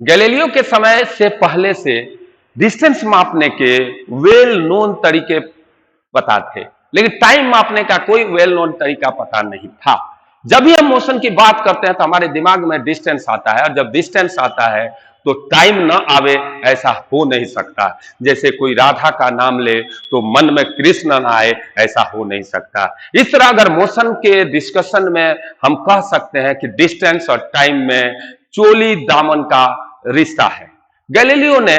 Galileo के समय से पहले से डिस्टेंस मापने के वेल नोन तरीके पता थे, लेकिन टाइम मापने का कोई वेल नोन तरीका पता नहीं था। जब भी हम मोशन की बात करते हैं तो हमारे दिमाग में डिस्टेंस आता है, और जब डिस्टेंस आता है तो टाइम ना आवे ऐसा हो नहीं सकता। जैसे कोई राधा का नाम ले तो मन में कृष्ण ना आए, ऐसा हो नहीं सकता। इस तरह अगर मोशन के डिस्कशन में हम कह सकते हैं कि डिस्टेंस और टाइम में चोली दामन का रिश्ता है। गैलीलियो ने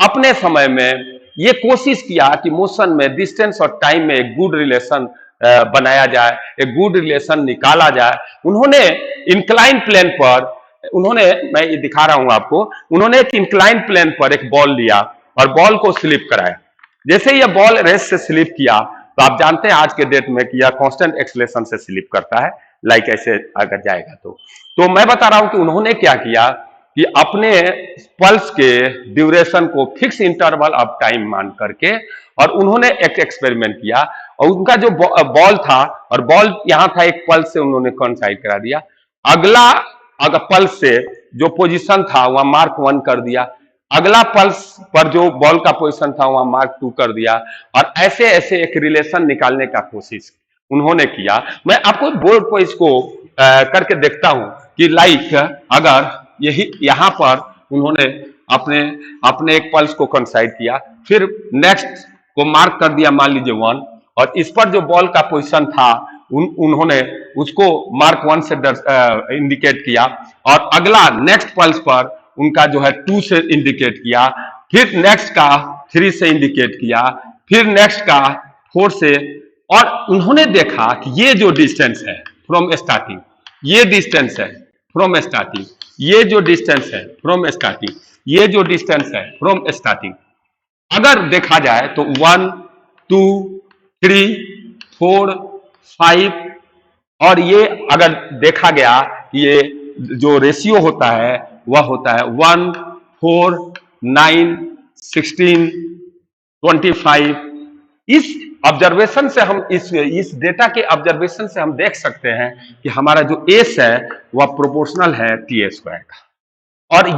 अपने समय में ये कोशिश किया कि मोशन में डिस्टेंस और टाइम में एक गुड रिलेशन बनाया जाए, एक गुड रिलेशन निकाला जाए। उन्होंने इंक्लाइन प्लेन पर मैं ये दिखा रहा हूं आपको, उन्होंने एक इंक्लाइन प्लेन पर एक बॉल लिया और बॉल को स्लिप कराया। जैसे यह बॉल रेस से स्लिप किया तो आप जानते हैं आज के डेट में कि यह कांस्टेंट एक्सेलरेशन से स्लिप करता है, लाइक ऐसे अगर जाएगा तो मैं बता रहा हूं कि उन्होंने क्या किया कि अपने पल्स के ड्यूरेशन को फिक्स इंटरवल ऑफ टाइम मान करके और उन्होंने एक एक्सपेरिमेंट किया, और उनका जो बॉल था और बॉल यहां था एक पल्स से उन्होंने कोइंसाइड करा दिया। अगला अगर पल्स से जो पोजीशन था वहां मार्क 1 कर दिया, अगला पल्स पर जो बॉल का पोजीशन था वहां मार्क 2 कर दिया, और ऐसे ऐसे एक रिलेशन निकालने का कोशिश उन्होंने किया। मैं आपको बोर्ड पर इसको करके देखता हूं कि लाइक अगर यही यहां पर उन्होंने अपने अपने एक पल्स को कंसाइड किया, फिर नेक्स्ट को मार्क कर दिया मान लीजिए 1, और इस पर जो बॉल का पोजीशन था उन्होंने उसको मार्क 1 से इंडिकेट किया, और अगला नेक्स्ट पल्स पर उनका जो है 2 से इंडिकेट किया, फिर नेक्स्ट का 3 से इंडिकेट किया, फिर नेक्स्ट का 4 से, और उन्होंने देखा कि ये जो डिस्टेंस है फ्रॉम स्टार्टिंग, ये डिस्टेंस है फ्रॉम स्टार्टिंग, ये जो डिस्टेंस है फ्रॉम स्टार्टिंग, ये जो डिस्टेंस है फ्रॉम स्टार्टिंग, अगर देखा जाए तो 1 2 3 4 5, और ये अगर देखा गया ये जो रेशियो होता है वह होता है 1 4 9 16 25। इस ऑब्जर्वेशन से हम इस डेटा के ऑब्जर्वेशन से हम देख सकते हैं कि हमारा जो एस है वह प्रोपोर्शनल है टी स्क्वायर का, और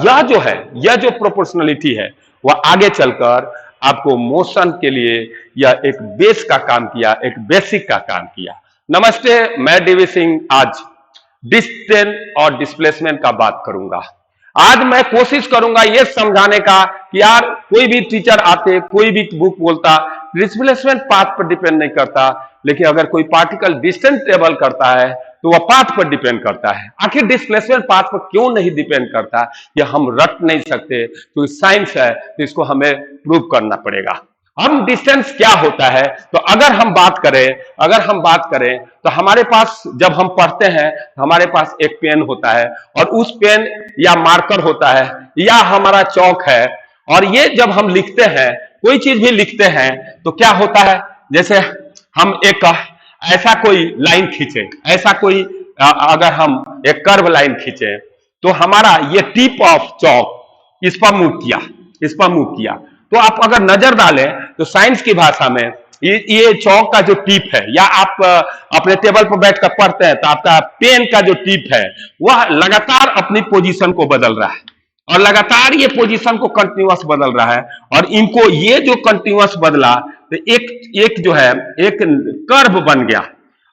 यह जो प्रोपोर्शनलिटी है वह आगे चलकर आपको मोशन के लिए यह एक बेस का काम किया, एक बेसिक का काम किया। नमस्ते, मैं डीवी सिंह आज डिस्टेंस और डिस्प्लेसमेंट का बात करूंगा। आज मैं कोशिश करूंगा यह समझाने का कि यार कोई भी टीचर आते, कोई भी बुक बोलता डिस्प्लेसमेंट पाथ पर डिपेंड नहीं करता, लेकिन अगर कोई पार्टिकल डिस्टेंस ट्रेवल करता है तो वह पाथ पर डिपेंड करता है। आखिर डिस्प्लेसमेंट पाथ पर क्यों नहीं डिपेंड करता, यह हम रट नहीं सकते, तो साइंस है तो इसको हमें प्रूव करना पड़ेगा। हम डिस्टेंस क्या होता है, तो अगर हम बात करें तो हमारे पास जब हम पढ़ते हैं हमारे पास एक पेन होता है, और उस पेन या मार्कर होता है या हमारा चौक है, और ये जब हम लिखते हैं कोई चीज भी लिखते हैं तो क्या होता है, जैसे हम एक ऐसा कोई लाइन खींचे, ऐसा कोई अगर हम एक कर्व लाइन खींचे तो हमारा ये टिप ऑफ चौक इस पर मूव किया, तो आप अगर नजर डालें तो साइंस की भाषा में ये चौक का जो टिप है, या आप अपने टेबल पर बैठकर पढ़ते हैं तो आपका पेन का जो टिप है वह लगातार अपनी पोजीशन को बदल रहा है, और लगातार ये पोजीशन को कंटिन्यूअस बदल रहा है, और इनको ये जो कंटिन्यूअस बदला तो एक जो है एक कर्व बन गया।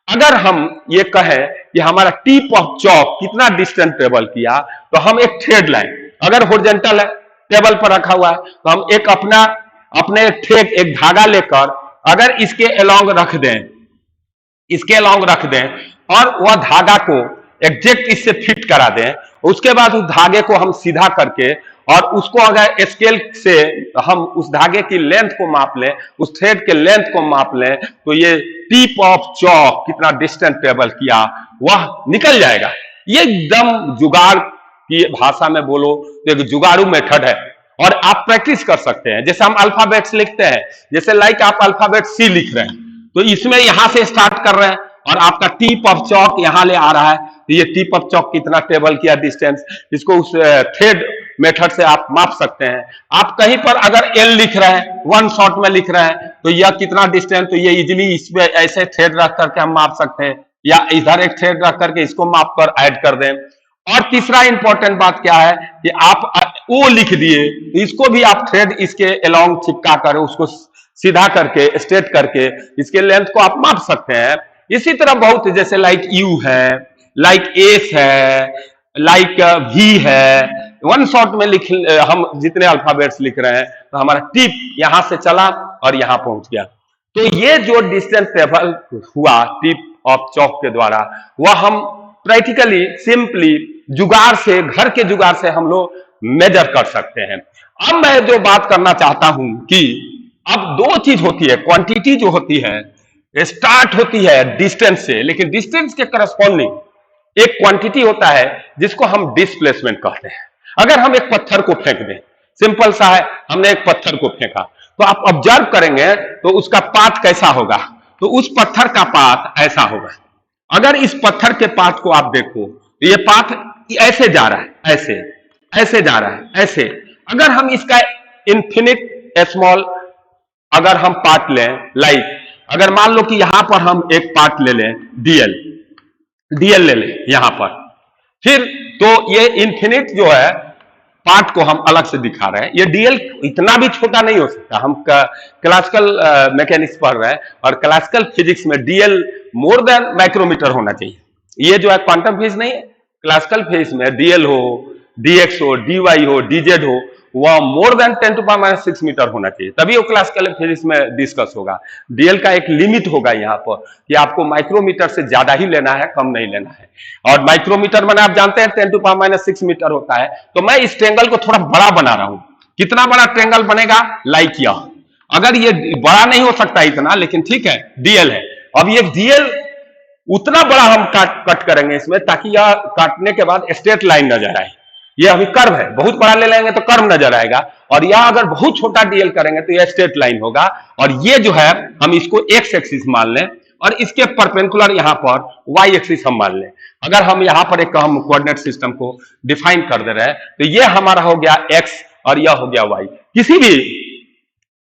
अगर हम ये कहें कि हमारा टिप ऑफ चौक कितना डिस्टेंस ट्रेवल किया, तो हम एक थ्रेड लाइन अगर हॉरिजॉन्टल है टेबल पर रखा हुआ है तो हम अपने थ्रेड एक धागा लेकर अगर इसके अलोंग रख दें और वह धागा को एग्जैक्ट इससे फिट करा दें, उसके बाद उस धागे को हम सीधा करके और उसको अगर स्केल से हम उस धागे की लेंथ को माप लें, उस थ्रेड के लेंथ को माप लें, तो ये टिप ऑफ चौक कितना डिस्टेंस ट्रेवल किया वह निकल जाएगा। ये एकदम जुगाड़ की भाषा में बोलो तो एक जुगाड़ू मेथड है, और आप प्रैक्टिस कर सकते हैं। जैसे हम अल्फाबेट्स लिखते हैं, जैसे लाइक आप अल्फाबेट सी लिख रहे हैं तो इसमें यहां से स्टार्ट कर रहे हैं और आपका टिप ऑफ चौक यहां ले आ रहा है, तो ये टिप ऑफ चौक कितना ट्रेवल किया डिस्टेंस, इसको उस थ्रेड मेथड से आप माप सकते हैं। आप कहीं पर अगर एल लिख रहे हैं, वन शॉट में लिख रहे हैं, तो यह कितना डिस्टेंस, तो ये इजिली इसमें ऐसे थ्रेड रख करके हम माप सकते हैं, या इधर एक थ्रेड रख करके इसको माप कर ऐड कर दें। और तीसरा इंपॉर्टेंट बात क्या है कि आप ओ लिख दिए, इसको भी आप थ्रेड इसके अलोंग चिपका कर उसको सीधा करके स्ट्रेट करके इसके लेंथ को आप माप सकते हैं। इसी तरह बहुत, जैसे लाइक यू है, लाइक एस है, लाइक वी है, वन शॉट में लिख, हम जितने अल्फाबेट्स लिख रहे हैं तो हमारा टिप यहां से चला और यहां पहुंच गया। तो ये जो डिस्टेंस ट्रेवल हुआ टिप ऑफ चौक के द्वारा, वह हम प्रैक्टिकली सिंपली जुगाड़ से, घर के जुगाड़ से हम लोग मेजर कर सकते हैं। अब मैं जो बात करना चाहता हूं कि अब दो चीज होती है, क्वांटिटी जो होती है स्टार्ट होती है डिस्टेंस से, लेकिन डिस्टेंस के करस्पॉन्डिंग एक क्वांटिटी होता है जिसको हम डिस्प्लेसमेंट कहते हैं। अगर हम एक पत्थर को फेंक दें, सिंपल सा है, हमने एक पत्थर को फेंका तो आप ऑब्जर्व करेंगे तो उसका पाथ कैसा होगा, तो उस पत्थर का पाथ ऐसा होगा। अगर इस पत्थर के पाथ को आप देखो तो ये पाथ ऐसे जा रहा है, ऐसे ऐसे जा रहा है, ऐसे। अगर हम इसका इन्फिनिट स्मॉल अगर हम पार्ट लें, लाइक अगर मान लो कि यहां पर हम एक पार्ट ले लें, डीएल ले लें यहां पर, फिर तो ये इन्फिनिट जो है पार्ट को हम अलग से दिखा रहे हैं। ये डीएल इतना भी छोटा नहीं हो सकता। हम क्लासिकल मैकेनिक्स पढ़ रहे हैं और क्लासिकल फिजिक्स में डीएल मोर देन माइक्रोमीटर होना चाहिए। ये जो है क्वांटम फिजिक्स नहीं है, क्लासिकल फिजिक्स में डीएल हो, डीएक्स हो, डीवाई हो, डीजेड हो, वह मोर देन 10⁻⁶ मीटर होना चाहिए, तभी वो क्लासिकल फिजिक्स में डिस्कस होगा। डीएल का एक लिमिट होगा यहाँ पर कि आपको माइक्रोमीटर से ज्यादा ही लेना है, कम नहीं लेना है। और माइक्रोमीटर मैंने आप जानते हैं 10⁻⁶ मीटर होता है। तो मैं इस ट्रेंगल को थोड़ा बड़ा बना रहा हूं। कितना बड़ा ट्रेंगल बनेगा, लाइक यह। अगर ये बड़ा नहीं हो सकता इतना, लेकिन ठीक है, डीएल है। अब ये डीएल उतना बड़ा हम कट करेंगे इसमें, ताकि यह काटने के बाद स्ट्रेट लाइन नजर आए। ये अभी कर्व है, बहुत बड़ा ले लेंगे तो कर्व नजर आएगा, और यह अगर बहुत छोटा डीएल करेंगे तो यह स्ट्रेट लाइन होगा। और ये जो है हम इसको एक्स एक्सिस मान लें और इसके परपेंडिकुलर यहां पर वाई एक्सिस हम मान लें। अगर हम यहां पर एक हम कोऑर्डिनेट सिस्टम को डिफाइन कर दे रहे हैं तो ये हमारा हो गया एक्स और यह हो गया वाई।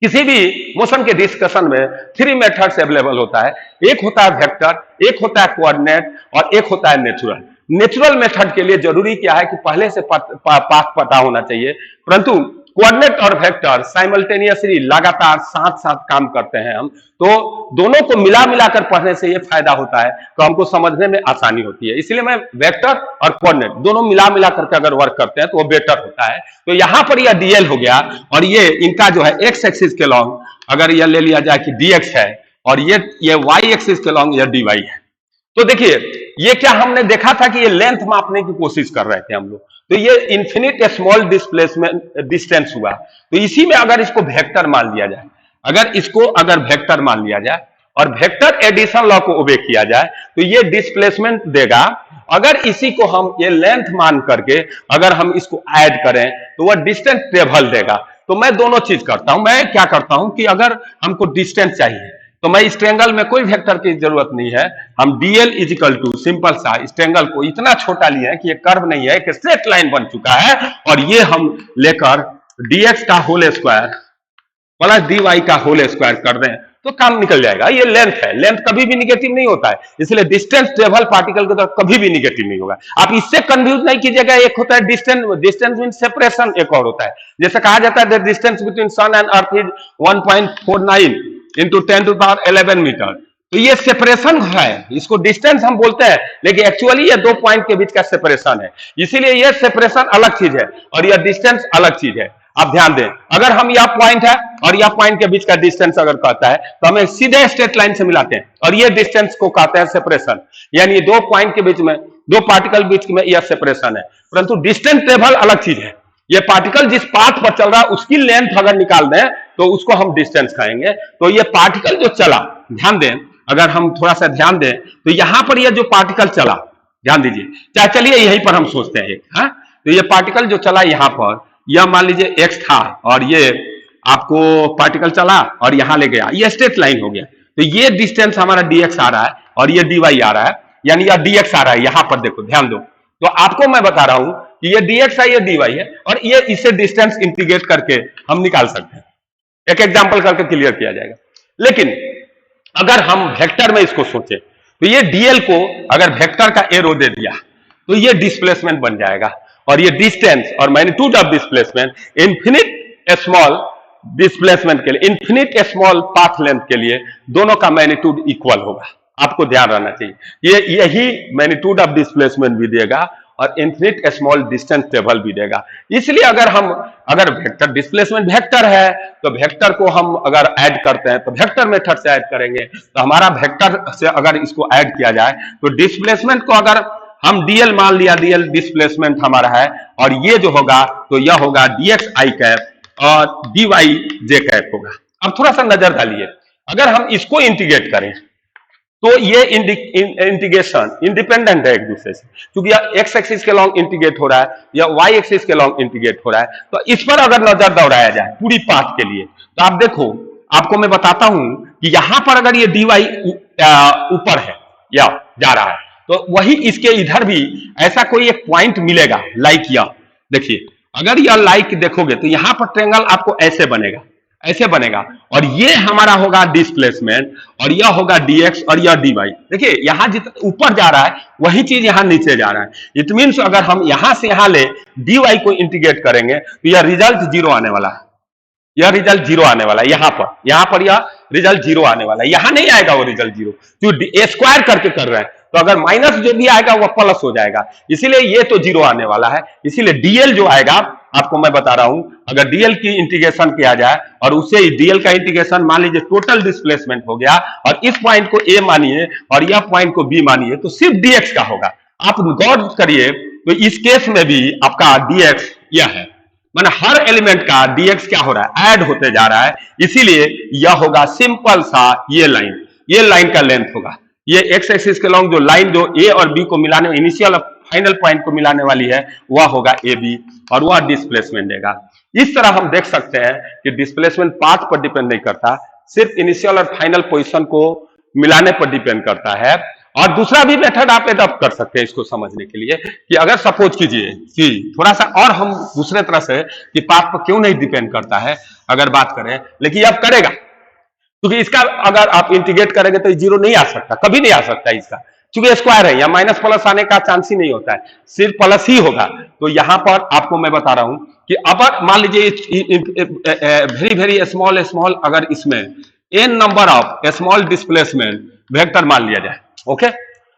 किसी भी मोशन के डिस्कशन में 3 मेथड्स अवेलेबल होता है। एक होता है वेक्टर, एक होता है कोऑर्डिनेट और एक होता है नेचुरल। नेचुरल मेथड के लिए जरूरी क्या है कि पहले से पाथ पता होना चाहिए, परंतु कोऑर्डिनेट और वेक्टर साइमल्टेनियसली लगातार साथ साथ काम करते हैं हम, तो दोनों को मिला मिलाकर पढ़ने से ये फायदा होता है, तो हमको समझने में आसानी होती है। इसलिए मैं वेक्टर और कोऑर्डिनेट दोनों मिला मिला करके अगर वर्क करते हैं तो वो बेटर होता है। तो यहां पर यह डीएल हो गया और ये इनका जो है एक्स एक्सिस के लॉन्ग अगर यह ले लिया जाए कि डीएक्स है और ये वाई एक्सिस के लॉन्ग यह डीवाई है। तो देखिए ये क्या हमने देखा था कि ये लेंथ मापने की कोशिश कर रहे थे हम लोग, तो ये इन्फिनिट स्मॉल डिस्प्लेसमेंट डिस्टेंस हुआ। तो इसी में अगर इसको वेक्टर मान लिया जाए, अगर वेक्टर मान लिया जाए और वेक्टर एडिशन लॉ को ओबे किया जाए तो ये डिस्प्लेसमेंट देगा। अगर इसी को हम ये लेंथ मान करके अगर हम इसको ऐड करें तो वह डिस्टेंस ट्रेवल देगा। तो मैं दोनों चीज करता हूं। मैं क्या करता हूं कि अगर हमको डिस्टेंस चाहिए तो मैं इस ट्रेंगल में कोई वेक्टर की जरूरत नहीं है, हम डीएल इजिकल टू सिंपल सा इस ट्रेंगल को इतना छोटा लिए हैं कि ये कर्व नहीं है, एक स्ट्रेट लाइन बन चुका है, और ये हम लेकर डीएक्स का होल स्क्वायर प्लस डीवाई का होल स्क्वायर कर दें तो काम निकल जाएगा। ये लेंथ है, लेंथ कभी भी निगेटिव नहीं होता है, इसलिए डिस्टेंस ट्रेवल पार्टिकल की तरफ कभी भी निगेटिव नहीं होगा। आप इससे कंफ्यूज नहीं कीजिएगा। एक होता है डिस्टेंस मीन सेपरेशन, एक और होता है जैसे कहा जाता है the distance between sun and earth is 1.49 into 10⁻11 metre. तो ये सेपरेशन है, इसको डिस्टेंस हम बोलते हैं, लेकिन एक्चुअली ये दो पॉइंट के बीच का सेपरेशन है, इसीलिए ये सेपरेशन अलग चीज है और यह डिस्टेंस अलग चीज है। आप ध्यान दें, अगर हम यह पॉइंट है और यह पॉइंट के बीच का डिस्टेंस अगर कहता है तो हमें सीधे स्ट्रेट लाइन से मिलाते हैं और ये डिस्टेंस को कहते हैं सेपरेशन, यानी दो पॉइंट के बीच में, दो पार्टिकल बीच में यह सेपरेशन है। परंतु डिस्टेंस ट्रेवल अलग चीज है, ये पार्टिकल जिस पाथ पर चल रहा है उसकी लेंथ अगर निकाल दें तो उसको हम डिस्टेंस कहेंगे। तो ये पार्टिकल जो चला, ध्यान दें, अगर हम थोड़ा सा ध्यान दें तो यहां पर ये जो पार्टिकल चला, ध्यान दीजिए, चाहे चलिए यहीं पर हम सोचते हैं, हाँ, तो ये पार्टिकल जो चला यहां पर, यह मान लीजिए एक्स था और ये आपको पार्टिकल चला और यहां ले गया, ये स्ट्रेट लाइन हो गया। तो ये डिस्टेंस हमारा डीएक्स आ रहा है और ये डीवाई आ रहा है, यानी यह डीएक्स आ रहा है। यहां पर देखो, ध्यान दो, तो आपको मैं बता रहा हूं कि ये डीएक्स है, ये डीवाई है, और ये इसे डिस्टेंस इंटीग्रेट करके हम निकाल सकते हैं। एक एग्जांपल करके क्लियर किया जाएगा। लेकिन अगर हम वेक्टर में इसको सोचे तो ये डीएल को अगर वेक्टर का एरो दे दिया तो ये डिस्प्लेसमेंट बन जाएगा। और ये डिस्टेंस और magnitude of displacement infinite small displacement के लिए, इन्फिनिट स्मॉल पाथ लेंथ के लिए दोनों का मैग्नीट्यूड इक्वल होगा। आपको ध्यान रहना चाहिए, ये यही मैग्नीट्यूड ऑफ डिस्प्लेसमेंट भी देगा और इन्फिनिट स्मॉल डिस्टेंस टेबल भी देगा। इसलिए अगर वेक्टर डिस्प्लेसमेंट वेक्टर है तो वेक्टर को हम अगर ऐड करते हैं तो वेक्टर मेथड से ऐड करेंगे, तो हमारा वेक्टर से अगर इसको ऐड किया जाए तो डिस्प्लेसमेंट को अगर हम डीएल मान लिया, डीएल डिस्प्लेसमेंट हमारा है, और ये जो होगा तो यह होगा डीएक्स आई कैप और डीवाई जे कैप होगा। अब थोड़ा सा नजर डालिए, अगर हम इसको इंटीग्रेट करें तो ये इंटीग्रेशन इंडिपेंडेंट है एक दूसरे से, क्योंकि यह एक्स एक्सिस के लॉन्ग इंटीग्रेट हो रहा है या वाई एक्सिस के लॉन्ग इंटीग्रेट हो रहा है। तो इस पर अगर नजर दौड़ाया जाए पूरी पाथ के लिए, तो आप देखो, आपको मैं बताता हूं कि यहां पर अगर ये डी वाई ऊपर है या जा रहा है, तो वही इसके इधर भी ऐसा कोई एक पॉइंट मिलेगा, लाइक यह देखिए, अगर यह लाइक देखोगे तो यहां पर ट्रेंगल आपको ऐसे बनेगा, ऐसे बनेगा, और ये हमारा होगा डिस्प्लेसमेंट और यह होगा dx और यह dy। देखिए यहां जितना ऊपर जा रहा है वही चीज यहां नीचे जा रहा है। इट मीन्स अगर हम यहां से यहां ले dy को इंटीग्रेट करेंगे तो यह रिजल्ट जीरो आने वाला है, यह रिजल्ट जीरो आने वाला है। यहां पर यह रिजल्ट जीरो आने वाला है, यहां नहीं आएगा वो रिजल्ट जीरो, जो स्क्वायर करके कर रहे हैं, तो अगर माइनस जो भी आएगा वह प्लस हो जाएगा, इसीलिए ये तो जीरो आने वाला है। इसीलिए डीएल जो आएगा, आपको मैं बता रहा हूं, अगर डीएल की इंटीग्रेशन किया जाए और उससे डीएल का इंटीग्रेशन मान लीजिए टोटल डिस्प्लेसमेंट हो गया, और इस पॉइंट को ए मानिए और यह पॉइंट को बी मानिए, तो सिर्फ डीएक्स का होगा। आप गौर करिए तो इस केस में भी आपका डीएक्स यह है, माने हर एलिमेंट का डीएक्स क्या हो रहा है, ऐड होते जा रहा है। इसीलिए यह होगा सिंपल सा ये लाइन का लेंथ होगा, ये एक्स एक्सिस के लॉन्ग जो लाइन जो ए और बी को मिलाने, इनिशियल और फाइनल पॉइंट को मिलाने वाली है, वह होगा ए बी, और वह डिस्प्लेसमेंट देगा। इस तरह हम देख सकते हैं कि डिस्प्लेसमेंट पाथ पर डिपेंड नहीं करता, सिर्फ इनिशियल और फाइनल पोजीशन को मिलाने पर डिपेंड करता है। और दूसरा भी मेथड आप एडॉप्ट कर सकते हैं इसको समझने के लिए, कि अगर सपोज कीजिए कि थोड़ा सा और हम दूसरे तरह से कि पाथ पर क्यों नहीं डिपेंड करता है अगर बात करें, लेकिन अब करेगा, क्योंकि इसका अगर आप इंटीग्रेट करेंगे तो जीरो नहीं आ सकता, कभी नहीं आ सकता इसका, क्योंकि स्क्वायर है, या माइनस प्लस आने का चांस ही नहीं होता है, सिर्फ प्लस ही होगा। तो यहां पर आपको मैं बता रहा हूं कि अब मान लीजिए वेरी वेरी स्मॉल अगर इसमें n number of small displacement vector मान लिया जाए, ओके,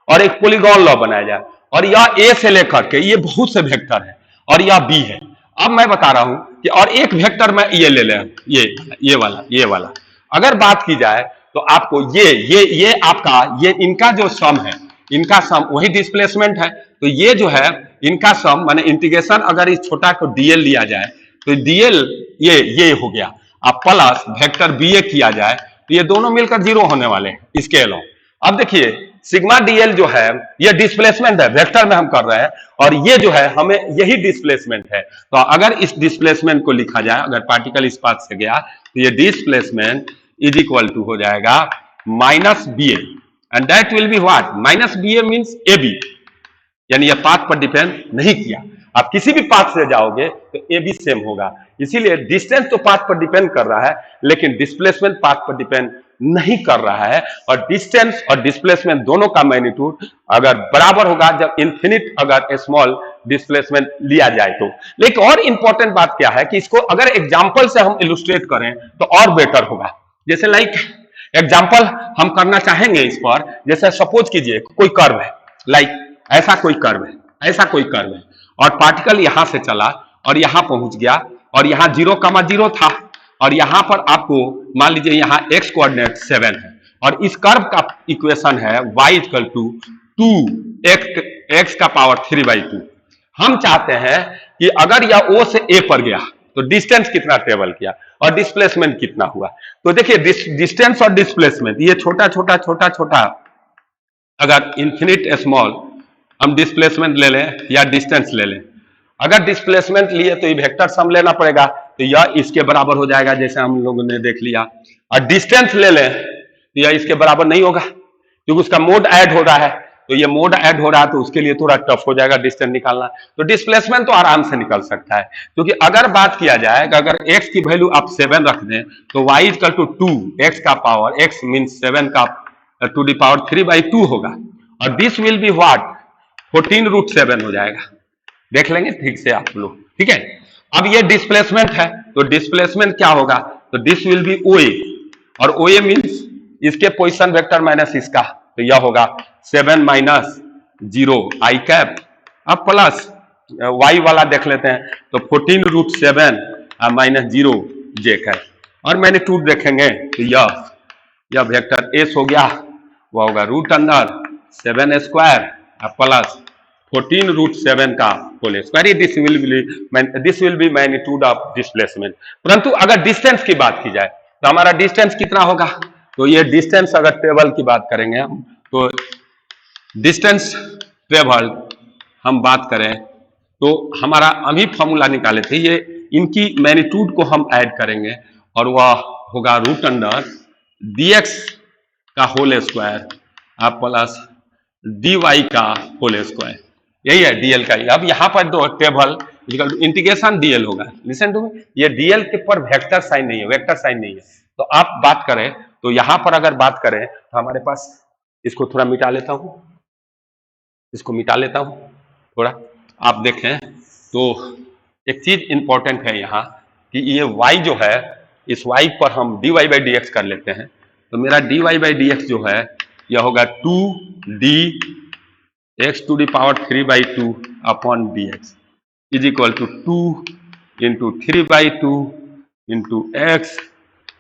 और एक पॉलीगॉन लॉ बनाया जाए, और यह ए से लेकर के ये बहुत से वेक्टर है और यह बी है। अब मैं बता रहा हूं कि और एक वेक्टर में ये ले लें, ये वाला अगर बात की जाए तो आपको ये आपका ये इनका जो सम है, इनका सम वही डिस्प्लेसमेंट है, तो ये जो है इनका सम माने इंटीग्रेशन अगर इस छोटा को डीएल लिया जाए तो डीएल ये हो गया, अब प्लस वेक्टर बीए किया जाए तो ये दोनों मिलकर जीरो होने वाले हैं इसके अलावा। अब देखिए सिग्मा डीएल जो है ये डिस्प्लेसमेंट है, वेक्टर में हम कर रहे हैं, और ये जो है हमें यही डिस्प्लेसमेंट है। तो अगर इस डिस्प्लेसमेंट को लिखा जाए, अगर पार्टिकल इस पाथ से गया तो ये डिस्प्लेसमेंट इज इक्वल टू हो जाएगा minus b a, and that will be what, minus b a means a b, यानी ये पाथ पर डिपेंड नहीं किया। आप किसी भी पाथ से जाओगे तो ए बी सेम होगा। इसीलिए डिस्टेंस तो पाथ पर डिपेंड कर रहा है, लेकिन डिस्प्लेसमेंट पाथ पर डिपेंड नहीं कर रहा है। और डिस्टेंस और डिस्प्लेसमेंट दोनों का मैग्नीट्यूड अगर बराबर होगा जब इन्फिनिट अगर स्मॉल डिस्प्लेसमेंट लिया जाए तो। लेकिन और इंपॉर्टेंट बात क्या है कि इसको अगर एग्जांपल से हम इलुस्ट्रेट करें तो और बेटर होगा। जैसे लाइक एग्जांपल हम करना चाहेंगे इस पर, जैसे सपोज कीजिए कोई कर्व है, लाइक ऐसा कोई कर्व है, ऐसा कोई कर्व है, और पार्टिकल यहां से चला और यहां पहुंच गया, और यहां 0,0 था, और यहां पर आपको मान लीजिए यहां x कोऑर्डिनेट 7 है, और इस कर्व का इक्वेशन है y इक्वल टू 2x का पावर 3/2। हम चाहते हैं कि अगर यह O से A पर गया तो डिस्टेंस कितना ट्रेवल किया और डिस्प्लेसमेंट कितना हुआ। तो देखिए डिस्टेंस और डिस्प्लेसमेंट ये छोटा अगर इन्फिनिट स्मॉल हम डिस्प्लेसमेंट ले लें या डिस्टेंस ले लें, अगर डिस्प्लेसमेंट लिए तो ये वेक्टर सम लेना पड़ेगा, तो यह इसके बराबर हो जाएगा जैसे हम लोगों ने देख लिया। और डिस्टेंस ले लें तो यह इसके बराबर नहीं होगा, क्योंकि उसका मोड ऐड हो रहा है, तो ये मोड ऐड हो रहा है तो उसके लिए थोड़ा टफ हो जाएगा डिस्टेंस निकालना। तो डिस्प्लेसमेंट तो आराम से निकल सकता है, क्योंकि अगर बात किया जाए कि अगर x की वैल्यू आप 7 रख दें तो y इक्वल टू 2x का पावर x मीन 7 का टू द पावर 3/2 होगा, और दिस विल बी व्हाट 14√7 हो जाएगा। देख लेंगे ठीक से आप लोग, ठीक है। अब ये डिस्प्लेसमेंट है, तो डिस्प्लेसमेंट क्या होगा, तो दिस विल बी ओए, और ओए मीन्स इसके पोजीशन वेक्टर माइनस इसका, तो यह होगा 7 माइनस 0 आई कैप, अब प्लस वाई वाला देख लेते हैं, तो 14√7 माइनस 0 जे कैप, और मैग्नीट्यूड देखेंगे तो यह वेक्टर एस हो गया, वह होगा रूट अंडर 7 स्क्वायर प्लस 14√7 का whole square. This will be magnitude of displacement. परंतु अगर डिस्टेंस की बात की जाए तो हमारा डिस्टेंस कितना होगा, तो ये डिस्टेंस अगर ट्रेवल की बात करेंगे हम, तो डिस्टेंस ट्रेवल हम बात करें तो हमारा अभी फॉर्मूला निकाले थे, ये इनकी मैग्नीट्यूड को हम ऐड करेंगे और वह होगा रूट अंडर dx का होल स्क्वायर प्लस dy का होल स्क्वायर, यही है dl का। अब यहाँ पर दो टेबल इंटीग्रेशन dl होगा, लिसन टू मी, ये dl के पर वेक्टर साइन नहीं है, वेक्टर साइन नहीं है। तो आप बात करें तो यहां पर अगर बात करें तो हमारे पास, इसको थोड़ा मिटा लेता हूं, इसको मिटा लेता हूं थोड़ा, आप देखें तो एक चीज इंपॉर्टेंट है यहाँ कि ये y जो है, इस y पर हम dy बाई डी एक्स कर लेते हैं, तो मेरा dy बाई डी एक्स जो है यह होगा 2dx to the power 3/2 upon d x is equal to 2 into 3/2 into x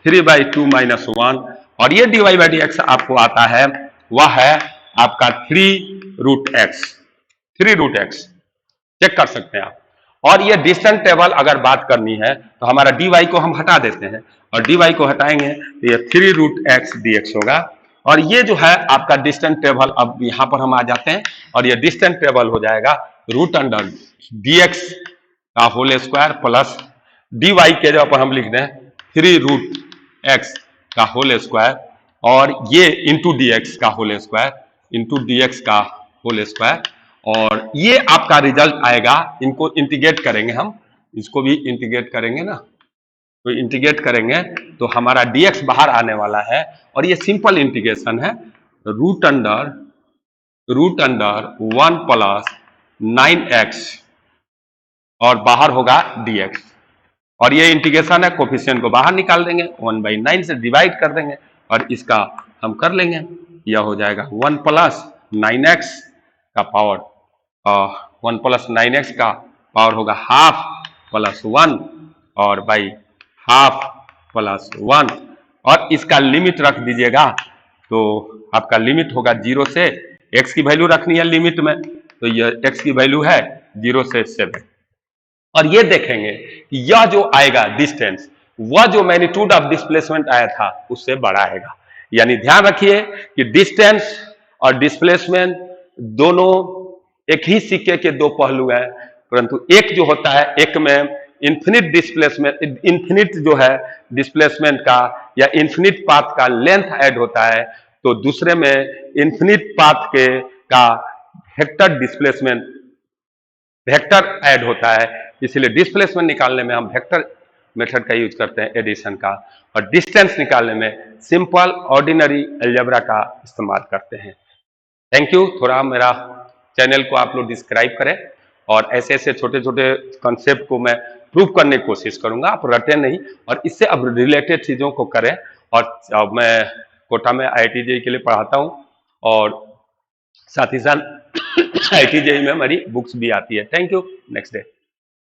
3/2 minus 1, और ये dy बाई डी एक्स आपको आता है, वह है आपका 3√x, 3√x चेक कर सकते हैं आप। और ये डिस्टेंस टेबल अगर बात करनी है तो हमारा dy को हम हटा देते हैं, और dy को हटाएंगे तो ये 3√x dx होगा, और ये जो है आपका डिस्टेंस टेबल, अब यहां पर हम आ जाते हैं और ये डिस्टेंस टेबल हो जाएगा रूट अंडर dx का होल स्क्वायर प्लस dy के जगह पर हम लिख दें 3√x का होल स्क्वायर, और ये इंटू dx का होल स्क्वायर, इंटू dx का होल स्क्वायर, और ये आपका रिजल्ट आएगा। इनको इंटीग्रेट करेंगे हम, इसको भी इंटीग्रेट करेंगे ना, तो इंटीग्रेट करेंगे तो हमारा dx बाहर आने वाला है, और ये सिंपल इंटीग्रेशन है, रूट अंडर 1 प्लस 9x और बाहर होगा dx, और ये इंटीग्रेशन है, कोफिशिएंट को बाहर निकाल देंगे, 1/9 से डिवाइड कर देंगे और इसका हम कर लेंगे, यह हो जाएगा 1 प्लस 9x का पावर, 1 प्लस 9x का पावर होगा हाफ प्लस 1 और बाई हाफ प्लस 1, और इसका लिमिट रख दीजिएगा, तो आपका लिमिट होगा 0 से, x की वैल्यू रखनी है लिमिट में, तो यह x की वैल्यू है 0 से 7, और ये देखेंगे कि यह जो आएगा डिस्टेंस, वह जो मैग्नीट्यूड ऑफ डिस्प्लेसमेंट आया था उससे बड़ा आएगा। यानी ध्यान रखिए कि डिस्टेंस और डिस्प्लेसमेंट दोनों एक ही सिक्के के दो पहलू हैं, परंतु एक जो होता है, एक में इन्फिनिट डिस्प्लेसमेंट, इन्फिनिट जो है डिस्प्लेसमेंट का या इन्फिनिट पाथ का लेंथ ऐड होता है, तो दूसरे में इन्फिनिट पाथ के का वेक्टर डिस्प्लेसमेंट, वेक्टर ऐड होता है। इसलिए डिस्प्लेसमेंट निकालने में हम वेक्टर मेथड का यूज करते हैं एडिशन का, और डिस्टेंस निकालने में सिंपल ऑर्डिनरी अलजेब्रा का इस्तेमाल करते हैं। Thank you. थोड़ा मेरा चैनल को आप लोग डिस्क्राइब करें, और ऐसे ऐसे छोटे छोटे कॉन्सेप्ट को मैं प्रूव करने की कोशिश करूंगा, आप रटे नहीं, और इससे अब रिलेटेड चीज़ों को करें। और मैं कोटा में IIT JEE के लिए पढ़ाता हूं, और साथ ही साथ IIT JEE में हमारी बुक्स भी आती है। Thank you. Next day.